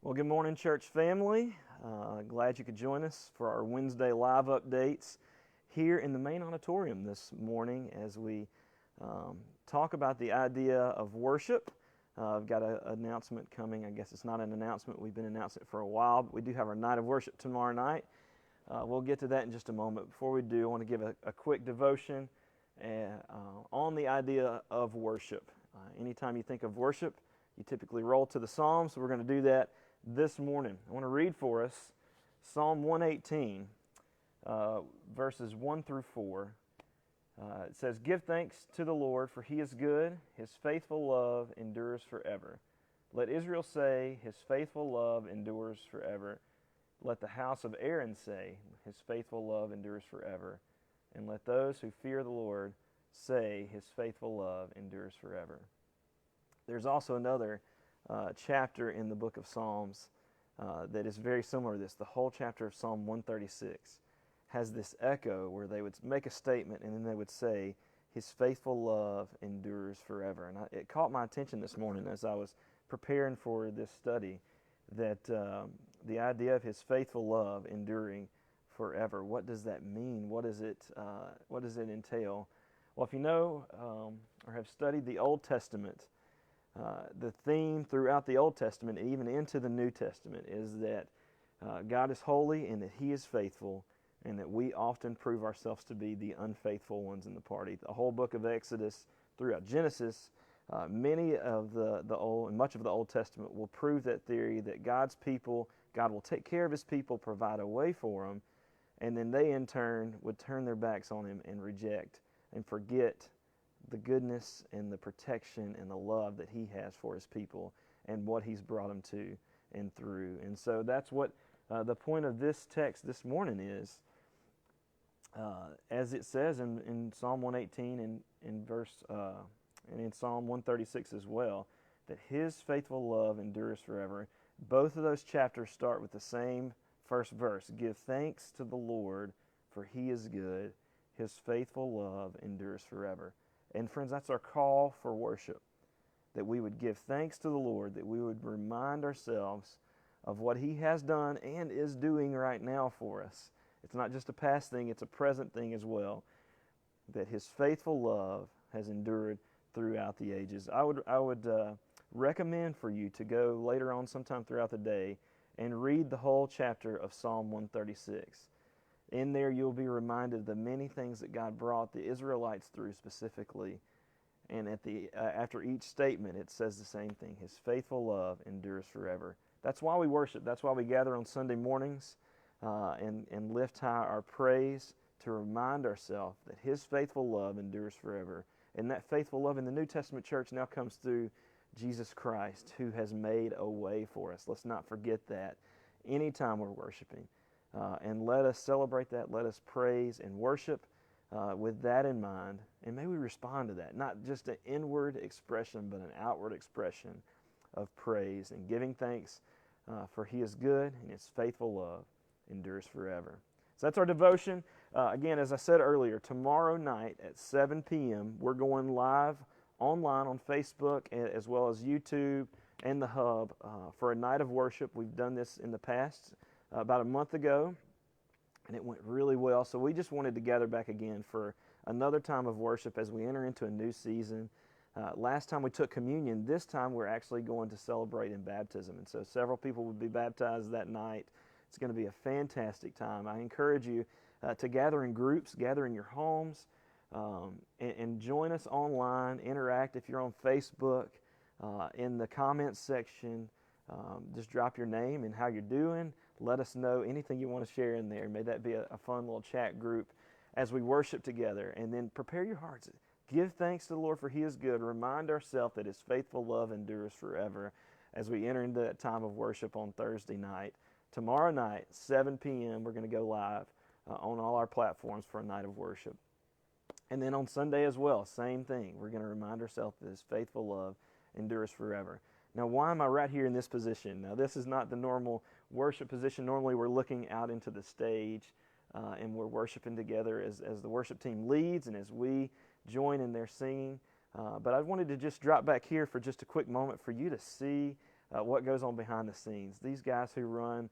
Well, good morning, church family. Glad you could join us for our Wednesday live updates here in the main auditorium this morning as we talk about the idea of worship. I've got an announcement coming. I guess it's not an announcement. We've been announcing it for a while, but we do have our night of worship tomorrow night. We'll get to that in just a moment. Before we do, I want to give a quick devotion on the idea of worship. Anytime you think of worship, you typically roll to the Psalms, so we're going to do that this morning. I want to read for us Psalm 118, verses 1 through 4. It says, "Give thanks to the Lord, for He is good. His faithful love endures forever. Let Israel say, His faithful love endures forever. Let the house of Aaron say, His faithful love endures forever. And let those who fear the Lord say, His faithful love endures forever." There's also another chapter in the book of Psalms that is very similar to this. The whole chapter of Psalm 136 has this echo where they would make a statement and then they would say, His faithful love endures forever. And it caught my attention this morning as I was preparing for this study that the idea of His faithful love enduring forever. What does that mean? What does it entail? Well, if you know or have studied the Old Testament, the theme throughout the Old Testament, even into the New Testament, is that God is holy and that He is faithful, and that we often prove ourselves to be the unfaithful ones in the party. The whole book of Exodus throughout Genesis, many of the Old and much of the Old Testament will prove that theory that God's people, God will take care of His people, provide a way for them, and then they in turn would turn their backs on Him and reject and forget the goodness and the protection and the love that He has for His people and what He's brought them to and through. And so that's what the point of this text this morning is. As it says in Psalm 118 and in Psalm 136 as well, that His faithful love endures forever. Both of those chapters start with the same first verse. Give thanks to the Lord, for He is good. His faithful love endures forever. And friends, that's our call for worship, that we would give thanks to the Lord, that we would remind ourselves of what He has done and is doing right now for us. It's not just a past thing, it's a present thing as well, that His faithful love has endured throughout the ages. I would recommend for you to go later on sometime throughout the day and read the whole chapter of Psalm 136. In there you'll be reminded of the many things that God brought the Israelites through specifically. And after each statement it says the same thing. His faithful love endures forever. That's why we worship. That's why we gather on Sunday mornings and lift high our praise to remind ourselves that His faithful love endures forever. And that faithful love in the New Testament church now comes through Jesus Christ, who has made a way for us. Let's not forget that anytime we're worshiping. And let us celebrate that. Let us praise and worship with that in mind. And may we respond to that. Not just an inward expression, but an outward expression of praise and giving thanks for He is good and His faithful love endures forever. So that's our devotion. Again, as I said earlier, tomorrow night at 7 p.m., we're going live online on Facebook as well as YouTube and the Hub for a night of worship. We've done this in the past about a month ago, and it went really well. So we just wanted to gather back again for another time of worship as we enter into a new season. Last time we took communion. This time we're actually going to celebrate in baptism, and so several people would be baptized that night. It's going to be a fantastic time. I encourage you to gather in groups, gather in your homes, and join us online. Interact if you're on Facebook. In the comments section, just drop your name and how you're doing. Let us know anything you want to share in there. May that be a fun little chat group as we worship together. And then prepare your hearts. Give thanks to the Lord, for He is good. Remind ourselves that His faithful love endures forever as we enter into that time of worship on Thursday night. Tomorrow night, 7 p.m., we're going to go live on all our platforms for a night of worship. And then on Sunday as well, same thing. We're going to remind ourselves that His faithful love endures forever. Now, why am I right here in this position? Now, this is not the normal worship position. Normally, we're looking out into the stage and we're worshiping together as the worship team leads and as we join in their singing. But I wanted to just drop back here for just a quick moment for you to see what goes on behind the scenes. These guys who run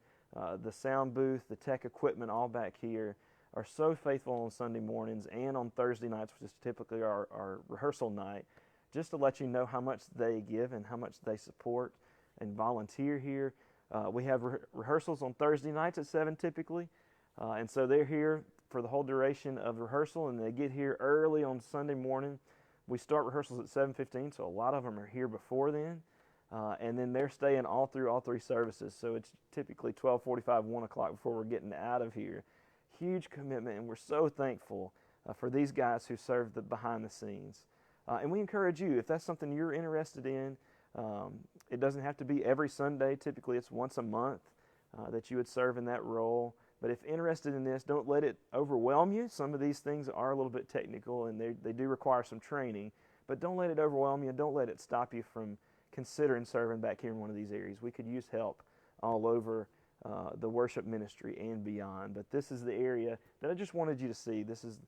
the sound booth, the tech equipment, all back here, are so faithful on Sunday mornings and on Thursday nights, which is typically our rehearsal night, just to let you know how much they give and how much they support and volunteer here. We have rehearsals on Thursday nights at 7 typically, and so they're here for the whole duration of rehearsal, and they get here early on Sunday morning. We start rehearsals at 7:15, so a lot of them are here before then, and then they're staying all through all three services, so it's typically 12:45, 1 o'clock before we're getting out of here. Huge commitment, and we're so thankful for these guys who serve the behind the scenes. And we encourage you, if that's something you're interested in, it doesn't have to be every Sunday. Typically it's once a month that you would serve in that role. But if interested in this, don't let it overwhelm you. Some of these things are a little bit technical and they do require some training, but don't let it overwhelm you and don't let it stop you from considering serving back here in one of these areas. We could use help all over the worship ministry and beyond, but this is the area that I just wanted you to see. This is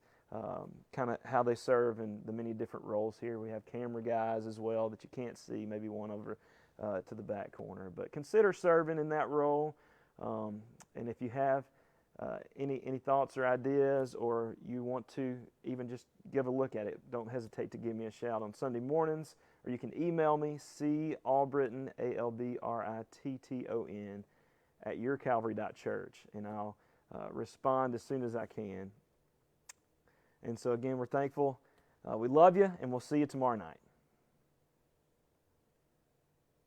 kind of how they serve in the many different roles here. We have camera guys as well that you can't see, maybe one over to the back corner, but consider serving in that role. And if you have any thoughts or ideas, or you want to even just give a look at it, don't hesitate to give me a shout on Sunday mornings, or you can email me, calbritton, ALBRITTON, at yourcalvary.church, and I'll respond as soon as I can. And so again, we're thankful. We love you, and we'll see you tomorrow night.